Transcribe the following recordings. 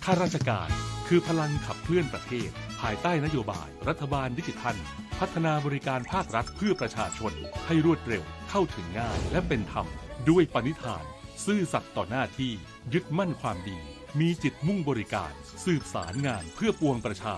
ข้าราชการคือพลังขับเคลื่อนประเทศภายใต้นโยบายรัฐบาลดิจิทัลพัฒนาบริการภาครัฐเพื่อประชาชนให้รวดเร็วเข้าถึงง่ายและเป็นธรรมด้วยปณิธานซื่อสัตย์ต่อหน้าที่ยึดมั่นความดีมีจิตมุ่งบริการสืบสารงานเพื่อปวงประชา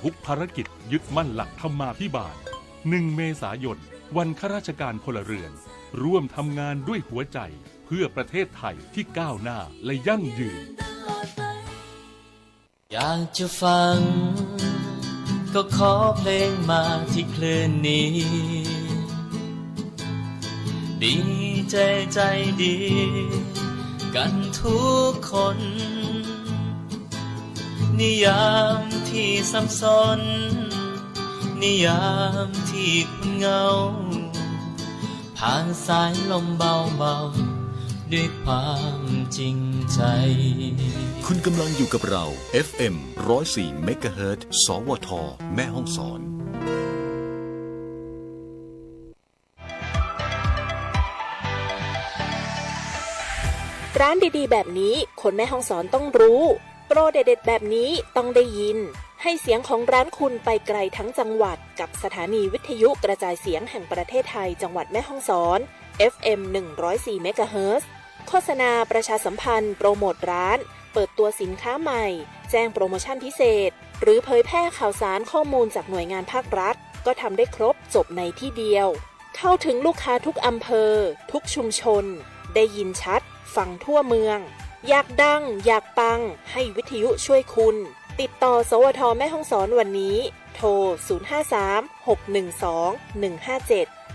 ทุกภารกิจยึดมั่นหลักธรรมาภิบาล1 เมษายนวันข้าราชการพลเรือนร่วมทำงานด้วยหัวใจเพื่อประเทศไทยที่ก้าวหน้าและยั่งยืนอยากจะฟังก็ขอเพลงมาที่คลื่นนี้ดีใจดีกันทุกคนนิยามที่สับสนนิยามที่คุณเหงาผ่านสายลมเบาๆด้วยความจริงใจคุณกำลังอยู่กับเรา FM 104 MHz สวท แม่ฮ่องสอนร้านดีๆแบบนี้คนแม่ฮ่องสอนต้องรู้โปรเด็ดๆแบบนี้ต้องได้ยินให้เสียงของร้านคุณไปไกลทั้งจังหวัดกับสถานีวิทยุกระจายเสียงแห่งประเทศไทยจังหวัดแม่ฮ่องสอน FM 104 MHz โฆษณาประชาสัมพันธ์โปรโมทร้านเปิดตัวสินค้าใหม่แจ้งโปรโมชั่นพิเศษหรือเผยแพร่ข่าวสารข้อมูลจากหน่วยงานภาครัฐก็ทำได้ครบจบในที่เดียวเข้าถึงลูกค้าทุกอำเภอทุกชุมชนได้ยินชัดฟังทั่วเมืองอยากดังอยากปังให้วิทยุช่วยคุณติดต่อสวทแม่ฮ่องสอนวันนี้โทร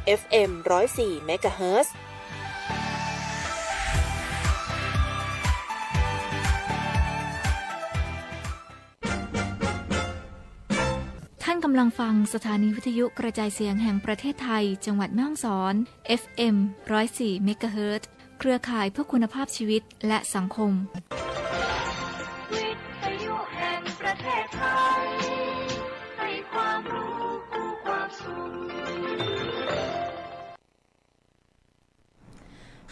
053-612-157 FM 104 MHzท่านกำลังฟังสถานีวิทยุกระจายเสียงแห่งประเทศไทยจังหวัดแม่ฮ่องสอน FM 104 MHz เครือข่ายเพื่อคุณภาพชีวิตและสังคมวิทยุแห่งประเทศไทยให้ความรู้คู่ความสุข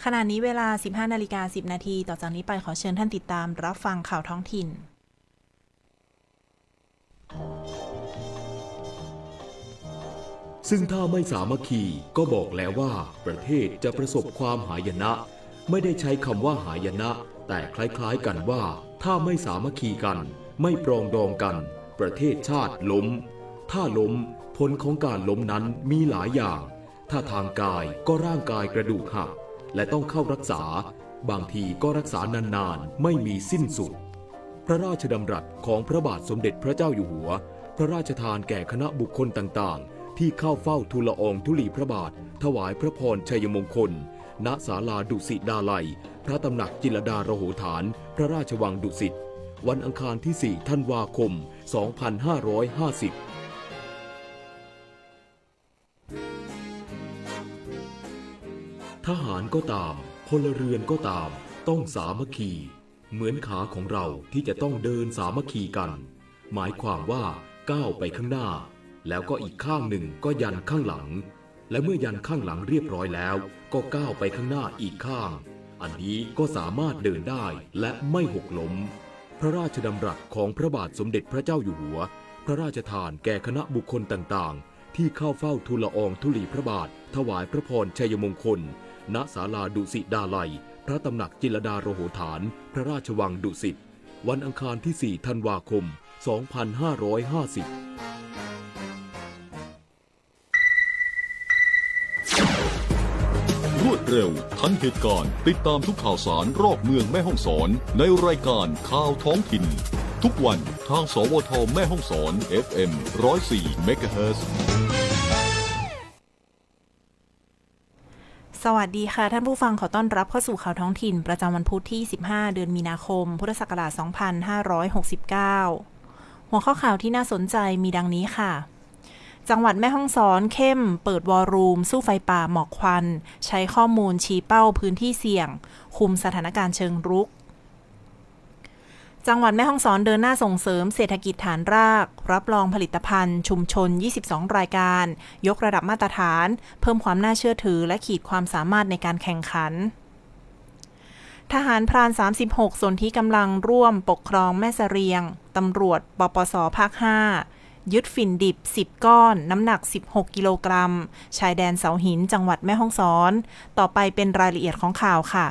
ขณะนี้เวลา 15:10 นาทีต่อจากนี้ไปขอเชิญท่านติดตามรับฟังข่าวท้องถิ่นซึ่งถ้าไม่สามัคคีก็บอกแล้วว่าประเทศจะประสบความหายนะไม่ได้ใช้คำว่าหายนะแต่คล้ายๆกันว่าถ้าไม่สามัคคีกันไม่ปรองดองกันประเทศชาติล้มถ้าล้มผลของการล้มนั้นมีหลายอย่างถ้าทางกายก็ร่างกายกระดูกหักและต้องเข้ารักษาบางทีก็รักษานานๆไม่มีสิ้นสุดพระราชดำรัสของพระบาทสมเด็จพระเจ้าอยู่หัวพระราชทานแก่คณะบุคคลต่างๆที่เข้าเฝ้าทูลละอองธุลีพระบาทถวายพระพรชัยมงคลณศาลาดุสิตดาลัยพระตำหนักจิรดาระโหฐานพระราชวังดุสิตวันอังคารที่ 4 ธันวาคม 2550 ทหารก็ตามพลเรือนก็ตามต้องสามัคคีเหมือนขาของเราที่จะต้องเดินสามัคคีกันหมายความว่าก้าวไปข้างหน้าแล้วก็อีกข้างหนึ่งก็ยันข้างหลังและเมื่อยันข้างหลังเรียบร้อยแล้วก็ก้าวไปข้างหน้าอีกข้างอันนี้ก็สามารถเดินได้และไม่หกล้มพระราชดำรัสของพระบาทสมเด็จพระเจ้าอยู่หัวพระราชทานแก่คณะบุคคลต่างๆที่เข้าเฝ้าทูลละอองธุลีพระบาทถวายพระพรชัยมงคลณศาลาดุสิตดาลัยพระตำหนักจิรดาระโหฐานพระราชวังดุสิตวันอังคารที่ 4 ธันวาคม 2550รวดเร็วทันเหตุการณ์ติดตามทุกข่าวสารรอบเมืองแม่ฮ่องสอนในรายการข่าวท้องถิ่นทุกวันทางสวทแม่ฮ่องสอน FM 104 MHz สวัสดีค่ะท่านผู้ฟังขอต้อนรับเข้าสู่ข่าวท้องถิ่นประจำวันพุธที่15เดือนมีนาคมพุทธศักราช2569หัวข้อข่าวที่น่าสนใจมีดังนี้ค่ะจังหวัดแม่ฮ่องสอนเข้มเปิดวอลลุ่มสู้ไฟป่าหมอกควันใช้ข้อมูลชี้เป้าพื้นที่เสี่ยงคุมสถานการณ์เชิงรุกจังหวัดแม่ฮ่องสอนเดินหน้าส่งเสริมเศรษฐกิจฐานรากรับรองผลิตภัณฑ์ชุมชน22รายการยกระดับมาตรฐานเพิ่มความน่าเชื่อถือและขีดความสามารถในการแข่งขันท ทหารพราน36ส่วนที่กำลังร่วมปกครองแม่เสรียงตำรวจปปสภาค5ยึดฝิ่นดิบ10ก้อนน้ำหนัก16กิโลกรัมชายแดนเสาหินจังหวัดแม่ฮ่องสอนต่อไปเป็นรายละเอียดของข่าวค่ะ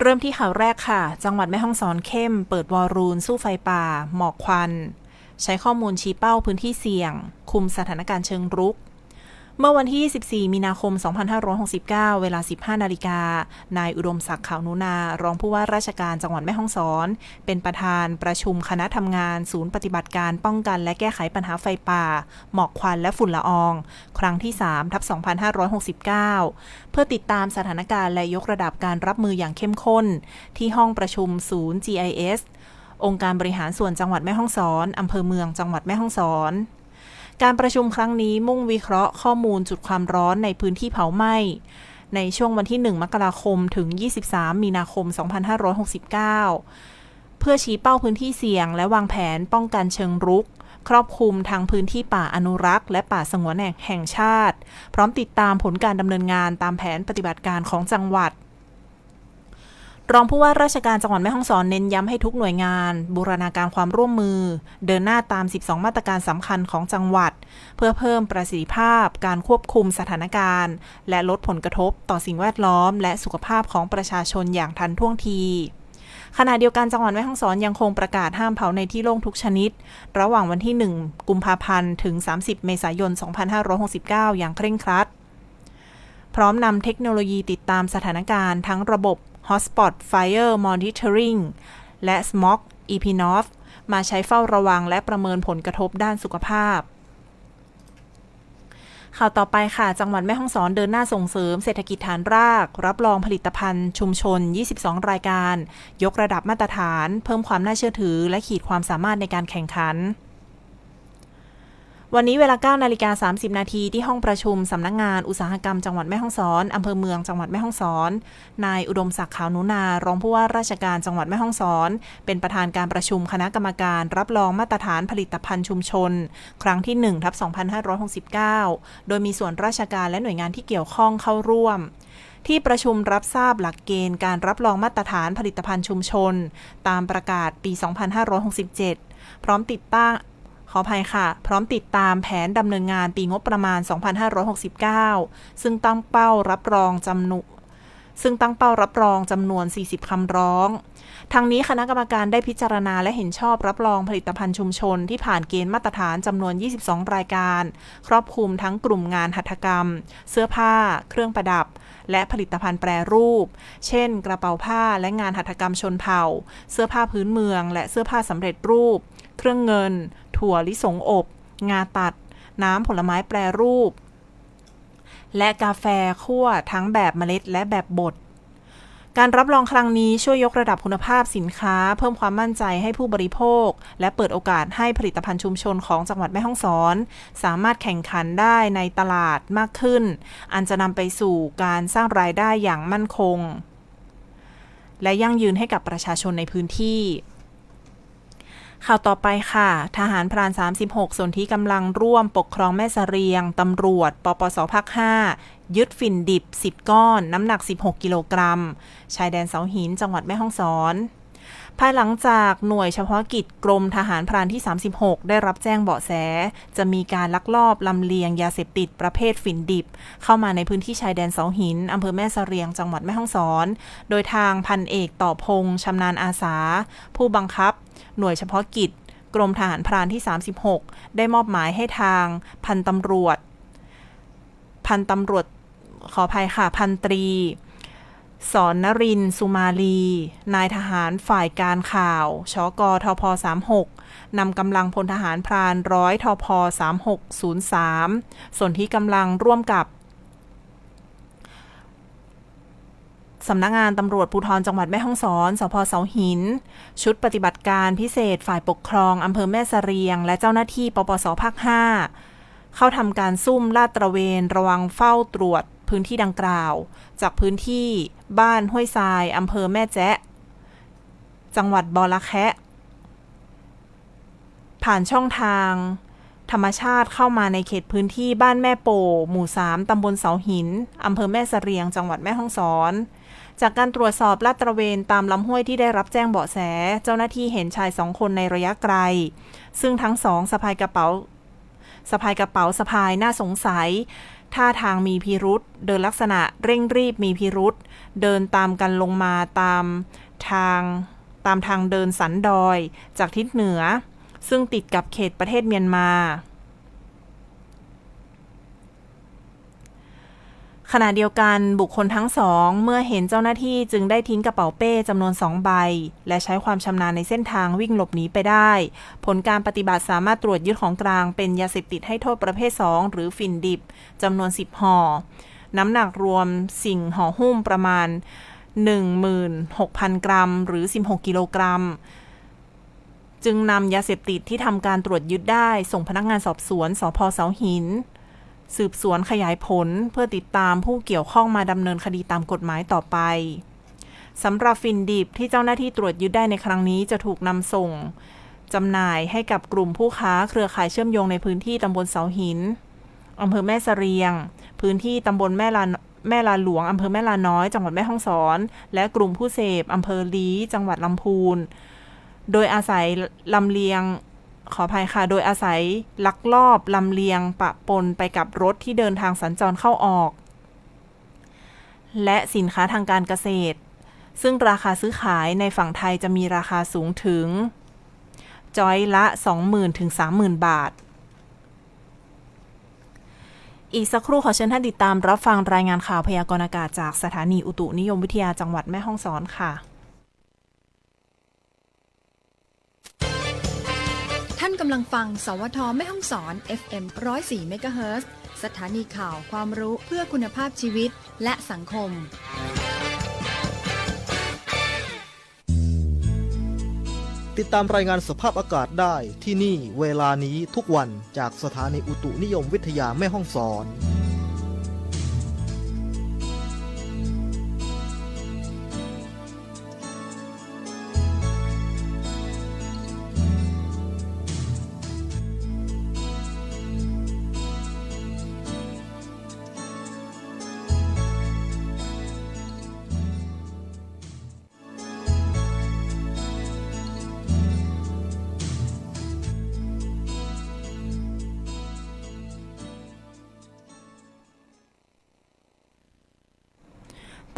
เริ่มที่ข่าวแรกค่ะจังหวัดแม่ฮ่องสอนเข้มเปิดวอรูนสู้ไฟป่าหมอกควันใช้ข้อมูลชี้เป้าพื้นที่เสี่ยงคุมสถานการณ์เชิงรุกเมื่อวันที่24มีนาคม2569เวลา 15 นาฬิกานายอุดมศักดิ์ขาวนุนารองผู้ว่าราชการจังหวัดแม่ฮ่องสอนเป็นประธานประชุมคณะทำงานศูนย์ปฏิบัติการป้องกันและแก้ไขปัญหาไฟป่าหมอกควันและฝุ่นละอองครั้งที่ 3/2569 เพื่อติดตามสถานการณ์และยกระดับการรับมืออย่างเข้มข้นที่ห้องประชุมศูนย์ GIS องค์การบริหารส่วนจังหวัดแม่ฮ่องสอนอำเภอเมืองจังหวัดแม่ฮ่องสอนการประชุมครั้งนี้มุ่งวิเคราะห์ข้อมูลจุดความร้อนในพื้นที่เผาไหม้ในช่วงวันที่1มกราคมถึง23มีนาคม2569เพื่อชี้เป้าพื้นที่เสี่ยงและวางแผนป้องกันเชิงรุกครอบคลุมทั้งพื้นที่ป่าอนุรักษ์และป่าสงวนแห่งชาติพร้อมติดตามผลการดำเนินงานตามแผนปฏิบัติการของจังหวัดรองผู้ว่าราชการจังหวัดแม่ฮ่องสอนเน้นย้ำให้ทุกหน่วยงานบูรณาการความร่วมมือเดินหน้าตาม12มาตรการสำคัญของจังหวัดเพื่อเพิ่มประสิทธิภาพการควบคุมสถานการณ์และลดผลกระทบต่อสิ่งแวดล้อมและสุขภาพของประชาชนอย่างทันท่วงทีขณะเดียวกันจังหวัดแม่ฮ่องสอนยังคงประกาศห้ามเผาในที่โล่งทุกชนิดระหว่างวันที่1กุมภาพันธ์ถึง30เมษายน2569อย่างเคร่งครัดพร้อมนำเทคโนโลยีติดตามสถานการณ์ทั้งระบบHotspot Fire Monitoring และ Smog Epinov มาใช้เฝ้าระวังและประเมินผลกระทบด้านสุขภาพข่าวต่อไปค่ะจังหวัดแม่ฮ่องสอนเดินหน้าส่งเสริมเศรษฐกิจฐานรากรับรองผลิตภัณฑ์ชุมชน22รายการยกระดับมาตรฐานเพิ่มความน่าเชื่อถือและขีดความสามารถในการแข่งขันวันนี้เวลา 9:30 นาทีที่ห้องประชุมสำนักงานอุตสาหกรรมจังหวัดแม่ฮ่องสอนอำเภอเมืองจังหวัดแม่ฮ่องสอนนายอุดมศักดิ์ขาวนุนารองผู้ว่าราชการจังหวัดแม่ฮ่องสอนเป็นประธานการประชุมคณะกรรมการรับรองมาตรฐานผลิตภัณฑ์ชุมชนครั้งที่ 1/2569 โดยมีส่วนราชการและหน่วยงานที่เกี่ยวข้องเข้าร่วมที่ประชุมรับทราบหลักเกณฑ์การรับรองมาตรฐานผลิตภัณฑ์ชุมชนตามประกาศปี 2567 พร้อมติดตามแผนดำเนินงานปีงบประมาณ 2569 ซึ่งตั้งเป้ารับรองจำนวน 40 คำร้องทางนี้คณะกรรมการได้พิจารณาและเห็นชอบรับรองผลิตภัณฑ์ชุมชนที่ผ่านเกณฑ์มาตรฐานจำนวน 22 รายการครอบคลุมทั้งกลุ่มงานหัตถกรรมเสื้อผ้าเครื่องประดับและผลิตภัณฑ์แปรรูปเช่นกระเป๋าผ้าและงานหัตถกรรมชนเผ่าเสื้อผ้าพื้นเมืองและเสื้อผ้าสำเร็จรูปเครื่องเงินถั่วลิสงอบงาตัดน้ำผลไม้แปรรูปและกาแฟคั่วทั้งแบบเมล็ดและแบบบดการรับรองครั้งนี้ช่วยยกระดับคุณภาพสินค้าเพิ่มความมั่นใจให้ผู้บริโภคและเปิดโอกาสให้ผลิตภัณฑ์ชุมชนของจังหวัดแม่ฮ่องสอนสามารถแข่งขันได้ในตลาดมากขึ้นอันจะนำไปสู่การสร้างรายได้อย่างมั่นคงและยั่งยืนให้กับประชาชนในพื้นที่ข่าวต่อไปค่ะทหารพราน36ส่วนที่กำลังร่วมปกครองแม่เสรียงตำรวจปปสภาค5ยึดฝิ่นดิบ10ก้อนน้ำหนัก16กิโลกรัมชายแดนเสาหินจังหวัดแม่ฮ่องสอนภายหลังจากหน่วยเฉพาะกิจกรมทหารพรานที่36ได้รับแจ้งเบาะแสจะมีการลักลอบลำเลียงยาเสพติดประเภทฝิ่นดิบเข้ามาในพื้นที่ชายแดนเสาหินอำเภอแม่เสรียงจังหวัดแม่ฮ่องสอนโดยทางพันเอกต่อพงษ์ชำนาญอาสาผู้บังคับหน่วยเฉพาะกิจกรมทหารพรานที่36ได้มอบหมายให้ทางพันตำรวจขออภัยค่ะพันตรีสอนนรินทร์สุมาลีนายทหารฝ่ายการข่าวชกทพ36นำกำลังพลทหารพรานร้อยทพ3603ส่วนที่กำลังร่วมกับ สำนักงานตำรวจภูธรจังหวัดแม่ฮ่องสอนสภ.เสาหินชุดปฏิบัติการพิเศษฝ่ายปกครองอำเภอแม่เสรียงและเจ้าหน้าที่ปปส.ภาค 5เข้าทำการซุ่มลาดตระเวนระวังเฝ้าตรวจพื้นที่ดังกล่าวจากพื้นที่บ้านห้วยทรายอำเภอแม่แจ๊ะจังหวัดบอระแคะผ่านช่องทางธรรมชาติเข้ามาในเขตพื้นที่บ้านแม่โป่หมู่ 3 ตำบลเสาหินอำเภอแม่เสรียงจังหวัดแม่ฮ่องสอนจากการตรวจสอบลาดตระเวนตามลำห้วยที่ได้รับแจ้งเบาะแสเจ้าหน้าที่เห็นชาย2 คนในระยะไกลซึ่งทั้งสองสะพายกระเป๋าสะพายน่าสงสัยท่าทางมีพิรุธเดินลักษณะเร่งรีบมีพิรุธเดินตามกันลงมาตามทางเดินสันดอยจากทิศเหนือซึ่งติดกับเขตประเทศเมียนมาขณะเดียวกันบุคคลทั้งสองเมื่อเห็นเจ้าหน้าที่จึงได้ทิ้งกระเป๋าเป้จำนวน2 ใบและใช้ความชำนาญในเส้นทางวิ่งหลบหนีไปได้ผลการปฏิบัติสามารถตรวจยึดของกลางเป็นยาเสพติดให้โทษประเภท2หรือฝิ่นดิบจำนวน10 ห่อน้ำหนักรวมสิ่งห่อหุ้มประมาณ 16,000 กรัมหรือ16 กิโลกรัมจึงนำยาเสพติดที่ทำการตรวจยึดได้ส่งพนักงานสอบสวนสภ.เสาหินสืบสวนขยายผลเพื่อติดตามผู้เกี่ยวข้องมาดำเนินคดีตามกฎหมายต่อไปสำหรับฝิ่นดิบที่เจ้าหน้าที่ตรวจยึดได้ในครั้งนี้จะถูกนำส่งจำหน่ายให้กับกลุ่มผู้ค้าเครือข่ายเชื่อมโยงในพื้นที่ตำบลเสาหินอำเภอแม่เสรียงพื้นที่ตำบลแม่ลาหลวงอำเภอแม่ลาน้อยจังหวัดแม่ฮ่องสอนและกลุ่มผู้เสพอำเภอลี้จังหวัดลำพูนโดยอาศัยลำเลียงขออภัยค่ะโดยอาศัยลักลอบลำเลียงปะปนไปกับรถที่เดินทางสัญจรเข้าออกและสินค้าทางการเกษตรซึ่งราคาซื้อขายในฝั่งไทยจะมีราคาสูงถึงจอยละ 20,000 ถึง 30,000 บาทอีกสักครู่ขอเชิญท่านติดตามรับฟังรายงานข่าวพยากรณ์อากาศจากสถานีอุตุนิยมวิทยาจังหวัดแม่ฮ่องสอนค่ะท่านกำลังฟังสวท.แม่ฮ่องสอน FM 104 เมกะเฮิรตซ์สถานีข่าวความรู้เพื่อคุณภาพชีวิตและสังคมติดตามรายงานสภาพอากาศได้ที่นี่เวลานี้ทุกวันจากสถานีอุตุนิยมวิทยาแม่ฮ่องสอน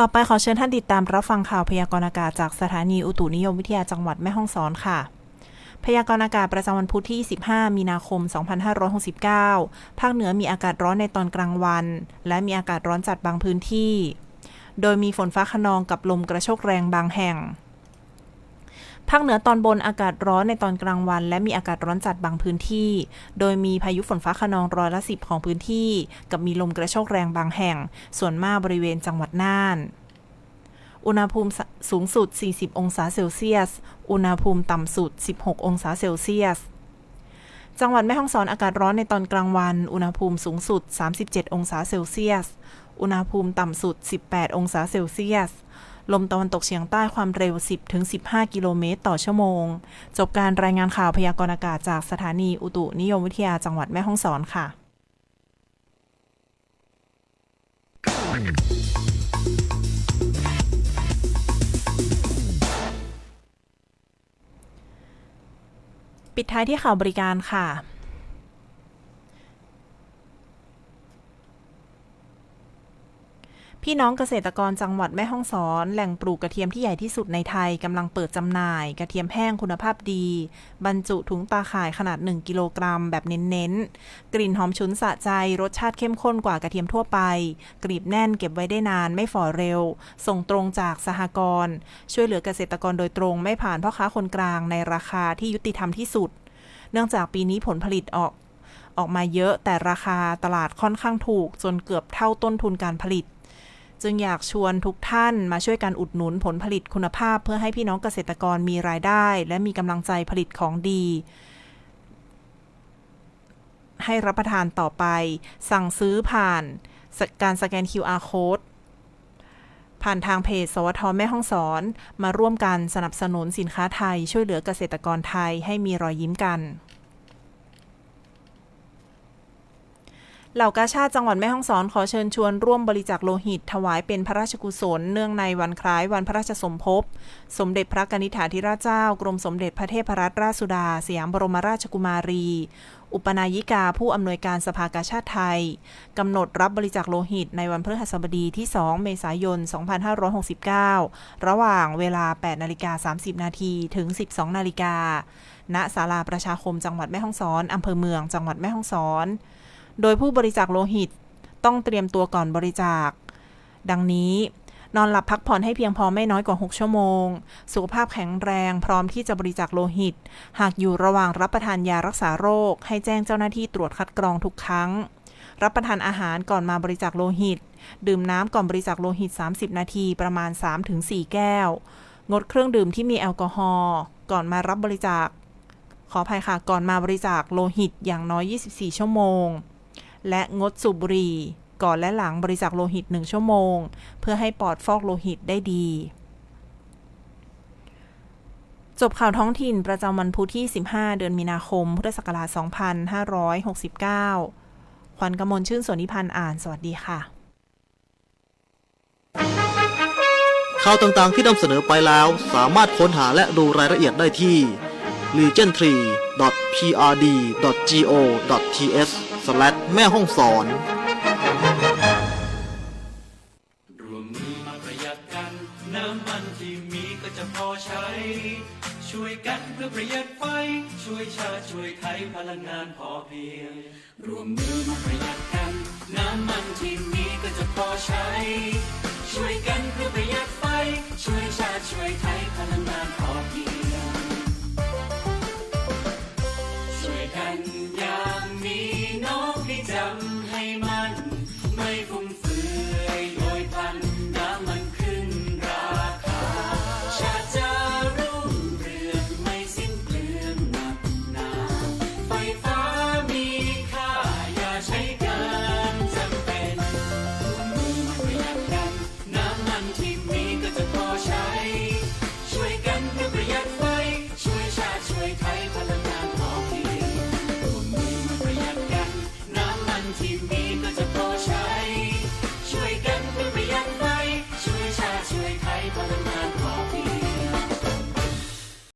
ต่อไปขอเชิญท่านติดตามรับฟังข่าวพยากรณ์อากาศจากสถานีอุตุนิยมวิทยาจังหวัดแม่ฮ่องสอนค่ะพยากรณ์อากาศประจำวันพุธที่15 มีนาคม 2569 ภาคเหนือมีอากาศร้อนในตอนกลางวันและมีอากาศร้อนจัดบางพื้นที่โดยมีฝนฟ้าคะนองกับลมกระโชกแรงบางแห่งภาคเหนือตอนบนอากาศร้อนในตอนกลางวันและมีอากาศร้อนจัดบางพื้นที่โดยมีพายุฝนฟ้าคะนอง10%ของพื้นที่กับมีลมกระโชกแรงบางแห่งส่วนมากบริเวณจังหวัดน่านอุณหภูมิสูงสุด40 องศาเซลเซียสอุณหภูมิต่ำสุด16 องศาเซลเซียสจังหวัดแม่ฮ่องสอนอากาศร้อนในตอนกลางวันอุณหภูมิสูงสุด37 องศาเซลเซียสอุณหภูมิต่ำสุด18 องศาเซลเซียสลมตะวันตกเฉียงใต้ความเร็ว 10-15 กิโลเมตรต่อชั่วโมงจบการรายงานข่าวพยากรณ์อากาศจากสถานีอุตุนิยมวิทยาจังหวัดแม่ฮ่องสอนค่ะปิดท้ายที่ข่าวบริการค่ะพี่น้องเกษตรกรจังหวัดแม่ฮ่องสอนแหล่งปลูกกระเทียมที่ใหญ่ที่สุดในไทยกำลังเปิดจำหน่ายกระเทียมแห้งคุณภาพดีบรรจุถุงตาข่ายขนาด1 กิโลกรัมแบบเน้นๆกลิ่นหอมฉุนสะใจรสชาติเข้มข้นกว่ากระเทียมทั่วไปกรีบแน่นเก็บไว้ได้นานไม่ฝ่อเร็วส่งตรงจากสหกรณ์ช่วยเหลือเกษตรกรโดยตรงไม่ผ่านพ่อค้าคนกลางในราคาที่ยุติธรรมที่สุดเนื่องจากปีนี้ผลผลิตออกมาเยอะแต่ราคาตลาดค่อนข้างถูกจนเกือบเท่าต้นทุนการผลิต จึงอยากชวนทุกท่านมาช่วยกันอุดหนุนผลผลิตคุณภาพเพื่อให้พี่น้องเกษตรกรมีรายได้และมีกำลังใจผลิตของดีให้รับประทานต่อไปสั่งซื้อผ่านการสแกน QR Code ผ่านทางเพจสวท.แม่ฮ่องสอนมาร่วมกันสนับสนุนสินค้าไทยช่วยเหลือเกษตรกรไทยให้มีรอยยิ้มกันเหล่ากาชาติจังหวัดแม่ฮ่องสอนขอเชิญชวนร่วมบริจาคโลหิตถวายเป็นพระราชกุศลเนื่องในวันคล้ายวันพระราชสมภพสมเด็จพระกนิษฐาธิราชเจ้ากรมสมเด็จพระเทพรัตนราชสุดาสยามบรมราชกุมารีอุปนายิกาผู้อำนวยการสภากาชาติไทยกำหนดรับบริจาคโลหิตในวันพฤหัสบดีที่2เมษายน2569ระหว่างเวลา 8:30 น.ถึง 12:00 น.ณศาลาประชาคมจังหวัดแม่ฮ่องสอนอำเภอเมืองจังหวัดแม่ฮ่องสอนโดยผู้บริจาคโลหิตต้องเตรียมตัวก่อนบริจาคดังนี้นอนหลับพักผ่อนให้เพียงพอไม่น้อยกว่า6ชั่วโมงสุขภาพแข็งแรงพร้อมที่จะบริจาคโลหิตหากอยู่ระหว่างรับประทานยารักษาโรคให้แจ้งเจ้าหน้าที่ตรวจคัดกรองทุกครั้งรับประทานอาหารก่อนมาบริจาคโลหิตดื่มน้ำก่อนบริจาคโลหิต30นาทีประมาณ 3-4 แก้วงดเครื่องดื่มที่มีแอลกอฮอล์ก่อนมารับบริจาคขออภัยค่ะก่อนมาบริจาคโลหิตอย่างน้อย24ชั่วโมงและงดสูบบุหรี่ก่อนและหลังบริจาคโลหิต1ชั่วโมงเพื่อให้ปอดฟอกโลหิตได้ดีจบข่าวท้องถิ่นประจำวันพุธที่15เดือนมีนาคมพุทธศักราช2569ขวัญกมลชื่นสวนนิพันธ์อ่านสวัสดีค่ะข่าวต่างๆที่นำเสนอไปแล้วสามารถค้นหาและดูรายละเอียดได้ที่ legendtree.prd.go.thแม่ฮ่องสอนรวมมือมาประหยัดกันน้ำมันที่มีก็จะพอใช้ช่วยกันเพื่อประหยัดไฟช่วยชาติช่วยไทยพลังงานพอเพียงรวมมือมาประหยัดกันน้ำมันที่มีก็จะพอใช้ช่วยกันเพื่อประหยัดไฟ